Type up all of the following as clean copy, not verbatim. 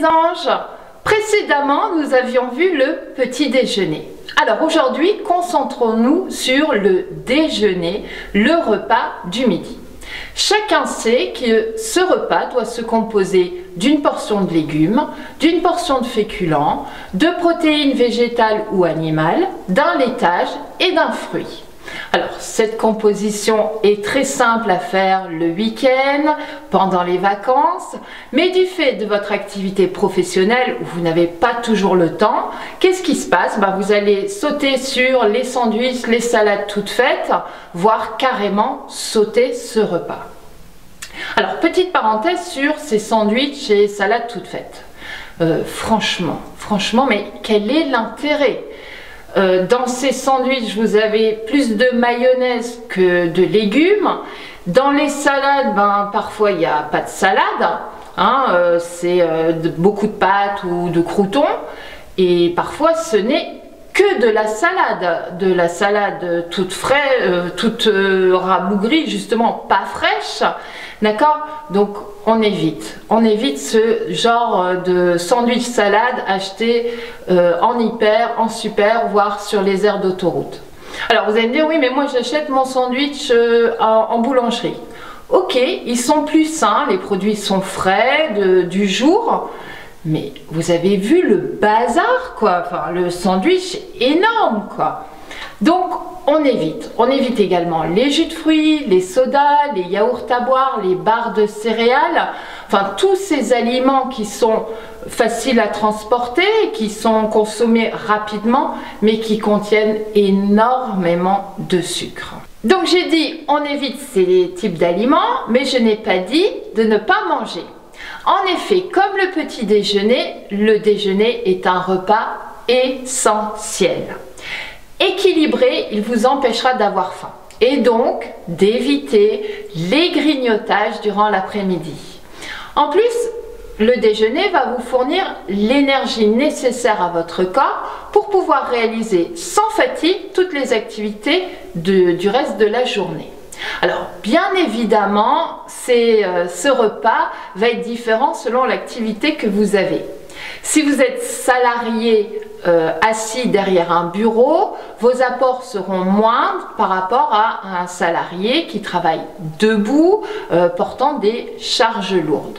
mes anges, précédemment nous avions vu le petit déjeuner. Alors aujourd'hui, concentrons-nous sur le déjeuner, le repas du midi. Chacun sait que ce repas doit se composer d'une portion de légumes, d'une portion de féculents, de protéines végétales ou animales, d'un laitage et d'un fruit. Alors cette composition est très simple à faire le week-end, pendant les vacances, mais du fait de votre activité professionnelle où vous n'avez pas toujours le temps, qu'est-ce qui se passe? Vous allez sauter sur les sandwichs, les salades toutes faites, voire carrément sauter ce repas. Alors petite parenthèse sur ces sandwichs et salades toutes faites. Franchement, mais quel est l'intérêt? Dans ces sandwichs, vous avez plus de mayonnaise que de légumes. Dans les salades, parfois il n'y a pas de salade, c'est beaucoup de pâtes ou de croûtons. Et parfois ce n'est que de la salade toute fraîche, toute rabougrie, justement pas fraîche. D'accord? Donc on évite ce genre de sandwich salade acheté en hyper, en super, voire sur les aires d'autoroute. Alors vous allez me dire, oui mais moi j'achète mon sandwich en boulangerie. Ok, ils sont plus sains, les produits sont frais, du jour, mais vous avez vu le bazar quoi, enfin le sandwich énorme quoi. Donc on évite également les jus de fruits, les sodas, les yaourts à boire, les barres de céréales, enfin tous ces aliments qui sont faciles à transporter, qui sont consommés rapidement, mais qui contiennent énormément de sucre. Donc j'ai dit on évite ces types d'aliments, mais je n'ai pas dit de ne pas manger. En effet, comme le petit déjeuner, le déjeuner est un repas essentiel. Équilibré, il vous empêchera d'avoir faim et donc d'éviter les grignotages durant l'après-midi. En plus, le déjeuner va vous fournir l'énergie nécessaire à votre corps pour pouvoir réaliser sans fatigue toutes les activités du reste de la journée. Alors bien évidemment, ce repas va être différent selon l'activité que vous avez. Si vous êtes salarié assis derrière un bureau, vos apports seront moindres par rapport à un salarié qui travaille debout, portant des charges lourdes.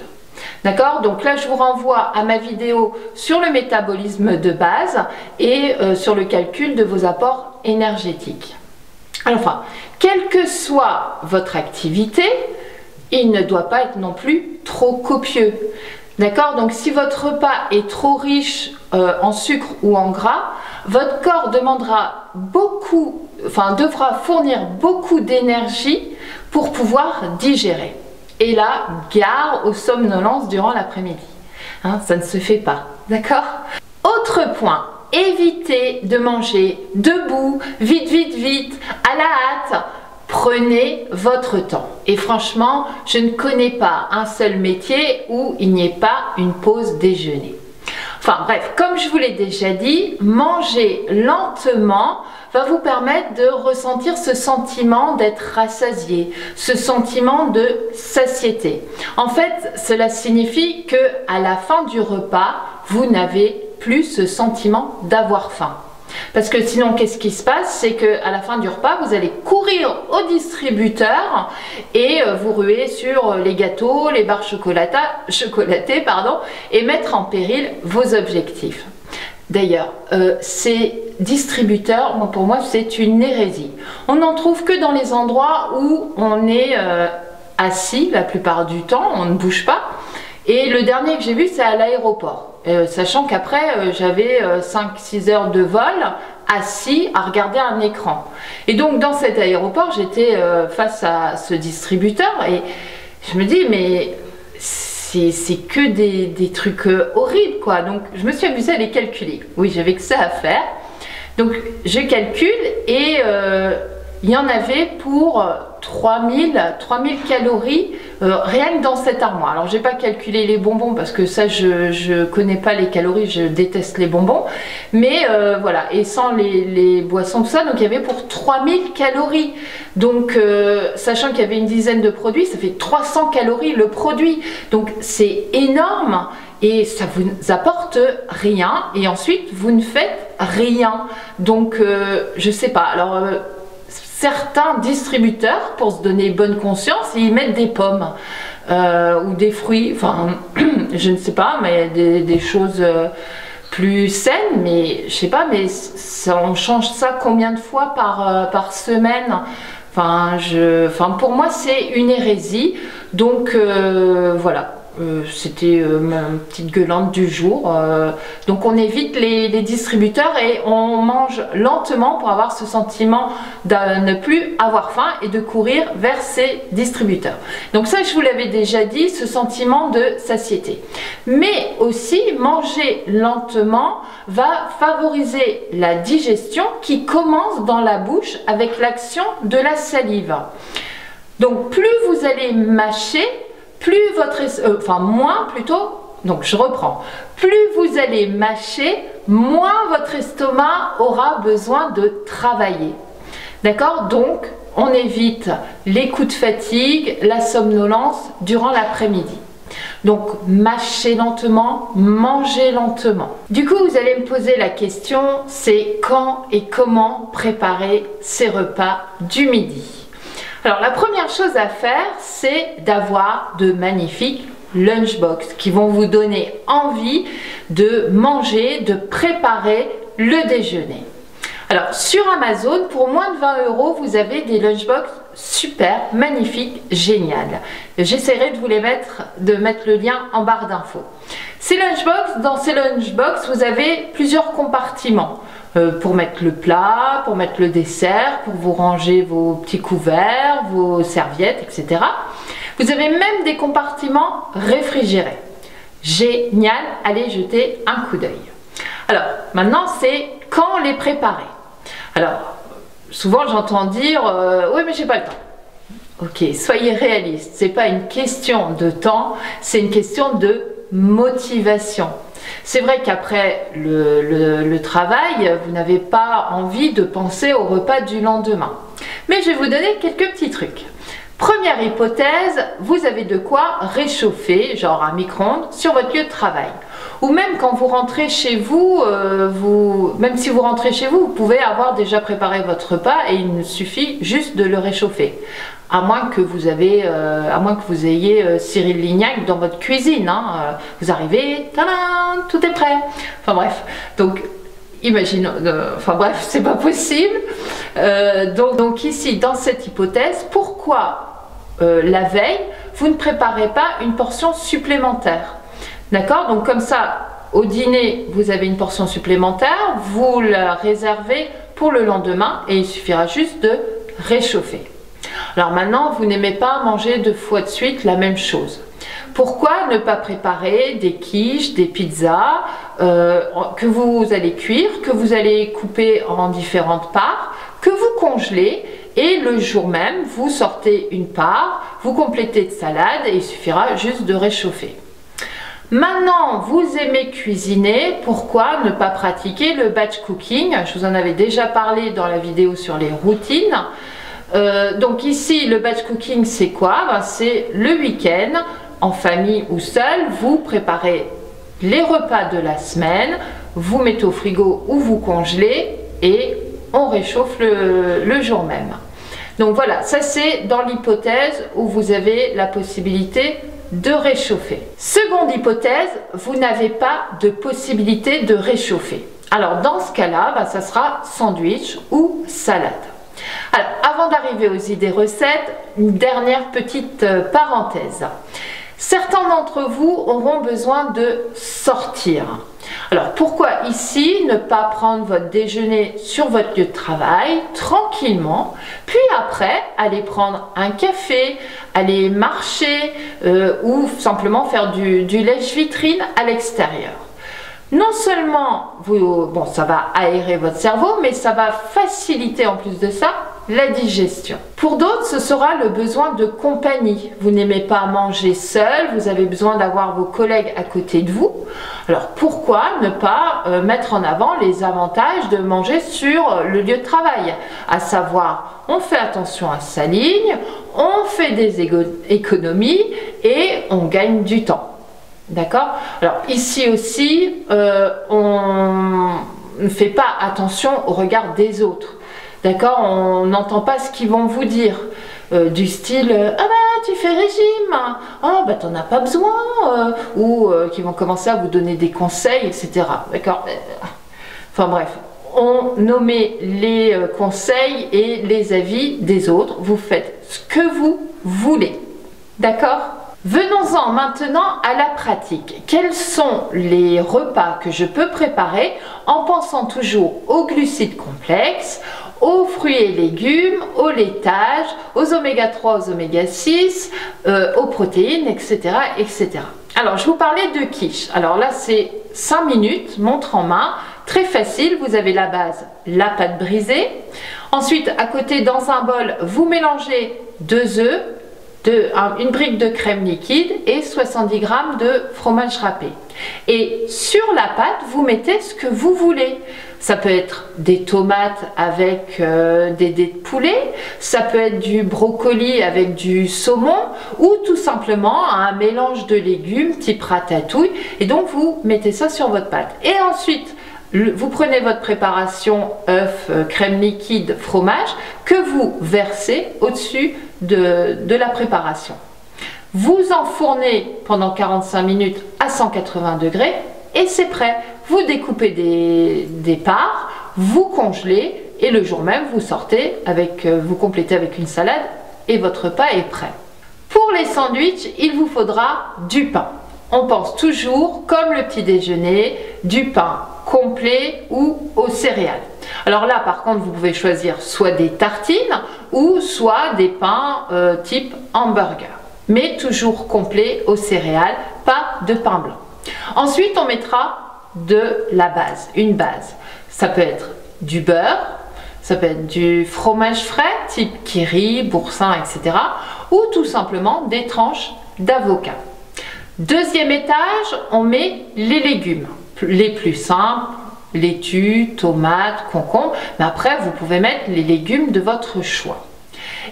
D'accord? Donc là, je vous renvoie à ma vidéo sur le métabolisme de base et sur le calcul de vos apports énergétiques. Enfin, quelle que soit votre activité, il ne doit pas être non plus trop copieux. D'accord? Donc si votre repas est trop riche en sucre ou en gras, votre corps devra fournir beaucoup d'énergie pour pouvoir digérer. Et là, gare aux somnolences durant l'après-midi. Ça ne se fait pas. D'accord? Autre point, évitez de manger debout, vite, à la hâte. Prenez votre temps. Et franchement, je ne connais pas un seul métier où il n'y ait pas une pause déjeuner. Enfin bref, comme je vous l'ai déjà dit, manger lentement va vous permettre de ressentir ce sentiment d'être rassasié, ce sentiment de satiété. En fait, cela signifie que à la fin du repas, vous n'avez plus ce sentiment d'avoir faim. Parce que sinon, qu'est-ce qui se passe? C'est qu'à la fin du repas, vous allez courir au distributeur et vous ruer sur les gâteaux, les barres chocolatées, et mettre en péril vos objectifs. D'ailleurs, ces distributeurs, pour moi, c'est une hérésie. On n'en trouve que dans les endroits où on est assis la plupart du temps, on ne bouge pas. Et le dernier que j'ai vu, c'est à l'aéroport. Sachant qu'après, j'avais 5-6 heures de vol assis à regarder un écran. Et donc, dans cet aéroport, j'étais face à ce distributeur et je me dis, mais c'est que des trucs horribles, quoi. Donc, je me suis amusée à les calculer. Oui, j'avais que ça à faire. Donc, je calcule et il y en avait pour 3000 calories rien que dans cette armoire. Alors j'ai pas calculé les bonbons parce que ça je connais pas les calories, je déteste les bonbons, mais voilà, et sans les boissons tout ça, donc il y avait pour 3000 calories. Donc sachant qu'il y avait une dizaine de produits, ça fait 300 calories le produit, donc c'est énorme. et ça vous apporte rien et ensuite vous ne faites rien. Donc je sais pas, alors certains distributeurs, pour se donner bonne conscience, ils mettent des pommes ou des fruits, enfin je ne sais pas, mais des choses plus saines, mais je sais pas, mais ça, on change ça combien de fois par semaine? Enfin, pour moi c'est une hérésie, donc voilà. C'était ma petite gueulante du jour. Donc on évite les distributeurs et on mange lentement pour avoir ce sentiment de ne plus avoir faim et de courir vers ces distributeurs. Donc ça, je vous l'avais déjà dit, ce sentiment de satiété. Mais aussi, manger lentement va favoriser la digestion qui commence dans la bouche avec l'action de la salive. Donc plus vous allez mâcher, plus moins plutôt, donc je reprends, plus vous allez mâcher, moins votre estomac aura besoin de travailler. D'accord? Donc, on évite les coups de fatigue, la somnolence durant l'après-midi. Donc, mâchez lentement, mangez lentement. Du coup, vous allez me poser la question, c'est quand et comment préparer ces repas du midi? Alors la première chose à faire, c'est d'avoir de magnifiques lunchbox qui vont vous donner envie de manger, de préparer le déjeuner. Alors sur Amazon, pour moins de 20 €, vous avez des lunchbox super, magnifiques, géniales. J'essaierai de vous de mettre le lien en barre d'infos. Dans ces lunchbox, vous avez plusieurs compartiments. Pour mettre le plat, pour mettre le dessert, pour vous ranger vos petits couverts, vos serviettes, etc. Vous avez même des compartiments réfrigérés. Génial, allez jeter un coup d'œil. Alors, maintenant, c'est quand les préparer. Alors, souvent j'entends dire oui, mais j'ai pas le temps. Ok, soyez réaliste, c'est pas une question de temps, c'est une question de motivation. C'est vrai qu'après le travail, vous n'avez pas envie de penser au repas du lendemain. Mais je vais vous donner quelques petits trucs. Première hypothèse, vous avez de quoi réchauffer, genre un micro-ondes, sur votre lieu de travail. Ou même quand vous rentrez chez vous, même si vous rentrez chez vous, vous pouvez avoir déjà préparé votre repas et il suffit juste de le réchauffer. À moins que vous ayez Cyril Lignac dans votre cuisine. Hein. Vous arrivez, tadam, tout est prêt. Enfin bref, donc imagine, c'est pas possible. Donc ici, dans cette hypothèse, pourquoi la veille, vous ne préparez pas une portion supplémentaire? D'accord? Donc comme ça, au dîner, vous avez une portion supplémentaire, vous la réservez pour le lendemain et il suffira juste de réchauffer. Alors maintenant, vous n'aimez pas manger 2 fois de suite la même chose. Pourquoi ne pas préparer des quiches, des pizzas que vous allez cuire, que vous allez couper en différentes parts, que vous congelez et le jour même, vous sortez une part, vous complétez de salade et il suffira juste de réchauffer. Maintenant, vous aimez cuisiner, pourquoi ne pas pratiquer le batch cooking? Je vous en avais déjà parlé dans la vidéo sur les routines. Donc ici, le batch cooking, c'est quoi? C'est le week-end, en famille ou seul, vous préparez les repas de la semaine, vous mettez au frigo ou vous congelez et on réchauffe le jour même. Donc voilà, ça c'est dans l'hypothèse où vous avez la possibilité de réchauffer. Seconde hypothèse, vous n'avez pas de possibilité de réchauffer. Alors dans ce cas-là, ça sera sandwich ou salade. Alors avant d'arriver aux idées recettes, une dernière petite parenthèse. Certains d'entre vous auront besoin de sortir. Alors pourquoi ici ne pas prendre votre déjeuner sur votre lieu de travail tranquillement, puis après aller prendre un café, aller marcher ou simplement faire du lèche-vitrine à l'extérieur. Non seulement ça va aérer votre cerveau, mais ça va faciliter en plus de ça la digestion. Pour d'autres, ce sera le besoin de compagnie. Vous n'aimez pas manger seul, vous avez besoin d'avoir vos collègues à côté de vous. Alors pourquoi ne pas mettre en avant les avantages de manger sur le lieu de travail? À savoir, on fait attention à sa ligne, on fait des économies et on gagne du temps. D'accord? Alors ici aussi, on ne fait pas attention au regard des autres. D'accord? On n'entend pas ce qu'ils vont vous dire. Du style ah bah tu fais régime, ah bah t'en as pas besoin, ou qui vont commencer à vous donner des conseils, etc. D'accord? Enfin bref, on nommait les conseils et les avis des autres. Vous faites ce que vous voulez. D'accord? Venons-en maintenant à la pratique. Quels sont les repas que je peux préparer en pensant toujours aux glucides complexes, aux fruits et légumes, au laitage, aux oméga 3, aux oméga 6, aux protéines, etc., etc. Alors, je vous parlais de quiche. Alors là, c'est 5 minutes, montre en main, très facile. Vous avez la base, la pâte brisée. Ensuite, à côté, dans un bol, vous mélangez 2 œufs, une brique de crème liquide et 70 g de fromage râpé. Et sur la pâte, vous mettez ce que vous voulez. Ça peut être des tomates avec des dés de poulet, ça peut être du brocoli avec du saumon ou tout simplement un mélange de légumes type ratatouille. Et donc vous mettez ça sur votre pâte. Et ensuite, vous prenez votre préparation œuf, crème liquide, fromage que vous versez au-dessus de la préparation. Vous enfournez pendant 45 minutes à 180 degrés et c'est prêt. Vous découpez des parts, vous congelez et le jour même vous sortez vous complétez avec une salade et votre repas est prêt. Pour les sandwichs, il vous faudra du pain. On pense toujours, comme le petit déjeuner, du pain complet ou aux céréales. Alors là, par contre, vous pouvez choisir soit des tartines ou soit des pains type hamburger. Mais toujours complet aux céréales, pas de pain blanc. Ensuite, on mettra de la base, une base. Ça peut être du beurre, ça peut être du fromage frais type Kiri, boursin, etc. ou tout simplement des tranches d'avocat. Deuxième étage, on met les légumes, les plus simples, laitue, tomates, concombres, mais après vous pouvez mettre les légumes de votre choix.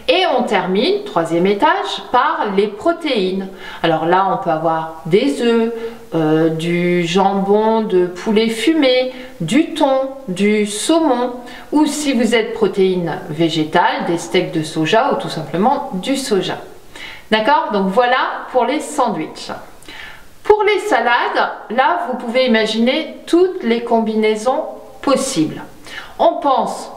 Et on termine, troisième étage, par les protéines. Alors là, on peut avoir des œufs, du jambon de poulet fumé, du thon, du saumon, ou si vous êtes protéines végétales, des steaks de soja ou tout simplement du soja. D'accord? Donc voilà pour les sandwichs. Pour les salades, là, vous pouvez imaginer toutes les combinaisons possibles. On pense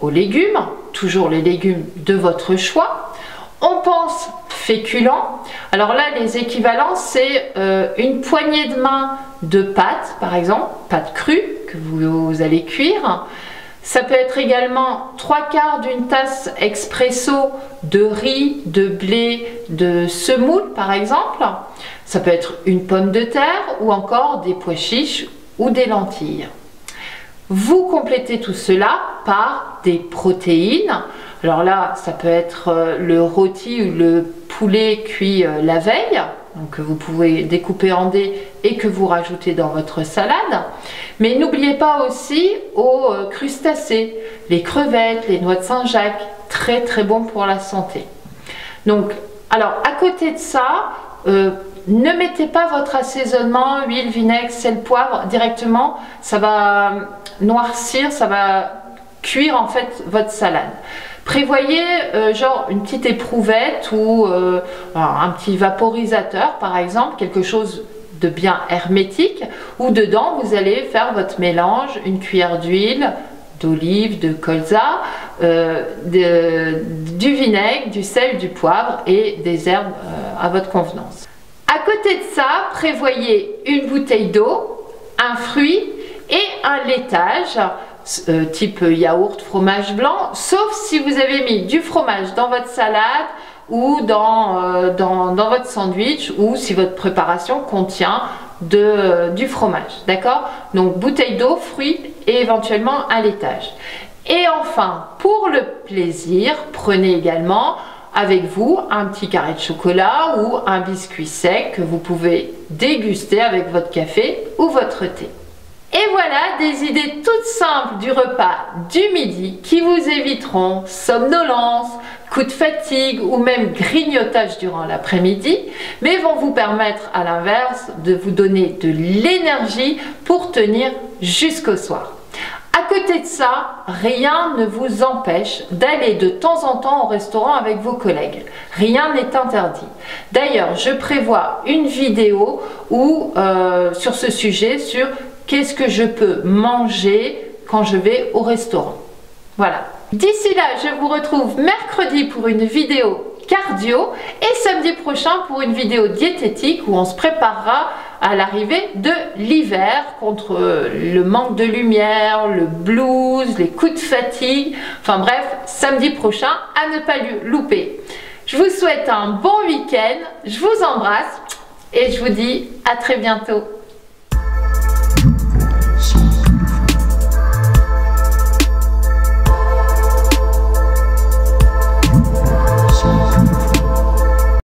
aux légumes, toujours les légumes de votre choix. On pense féculents. Alors là, les équivalents, c'est une poignée de main de pâtes, par exemple, pâtes crues que vous allez cuire. Ça peut être également 3/4 d'une tasse expresso de riz, de blé, de semoule, par exemple. Ça peut être une pomme de terre ou encore des pois chiches ou des lentilles. Vous complétez tout cela par des protéines. Alors là, ça peut être le rôti ou le poulet cuit la veille, donc que vous pouvez découper en dés et que vous rajoutez dans votre salade. Mais n'oubliez pas aussi aux crustacés, les crevettes, les noix de Saint-Jacques, très très bon pour la santé. Donc, alors à côté de ça, ne mettez pas votre assaisonnement, huile, vinaigre, sel, poivre directement, ça va noircir, ça va cuire en fait votre salade. Prévoyez genre une petite éprouvette ou un petit vaporisateur par exemple, quelque chose de bien hermétique, où dedans vous allez faire votre mélange, une cuillère d'huile, d'olive, de colza, du vinaigre, du sel, du poivre et des herbes à votre convenance. À côté de ça, prévoyez une bouteille d'eau, un fruit et un laitage, type yaourt, fromage blanc, sauf si vous avez mis du fromage dans votre salade ou dans votre sandwich, ou si votre préparation contient du fromage, d'accord? Donc bouteille d'eau, fruits et éventuellement un laitage. Et enfin, pour le plaisir, prenez également avec vous un petit carré de chocolat ou un biscuit sec que vous pouvez déguster avec votre café ou votre thé. Et voilà des idées toutes simples du repas du midi qui vous éviteront somnolence, coup de fatigue ou même grignotage durant l'après-midi, mais vont vous permettre à l'inverse de vous donner de l'énergie pour tenir jusqu'au soir. À côté de ça, rien ne vous empêche d'aller de temps en temps au restaurant avec vos collègues. Rien n'est interdit. D'ailleurs, je prévois une vidéo sur ce sujet, sur qu'est-ce que je peux manger quand je vais au restaurant. Voilà. D'ici là, je vous retrouve mercredi pour une vidéo cardio et samedi prochain pour une vidéo diététique où on se préparera à l'arrivée de l'hiver contre le manque de lumière, le blues, les coups de fatigue. Enfin bref, samedi prochain à ne pas louper. Je vous souhaite un bon week-end, je vous embrasse et je vous dis à très bientôt.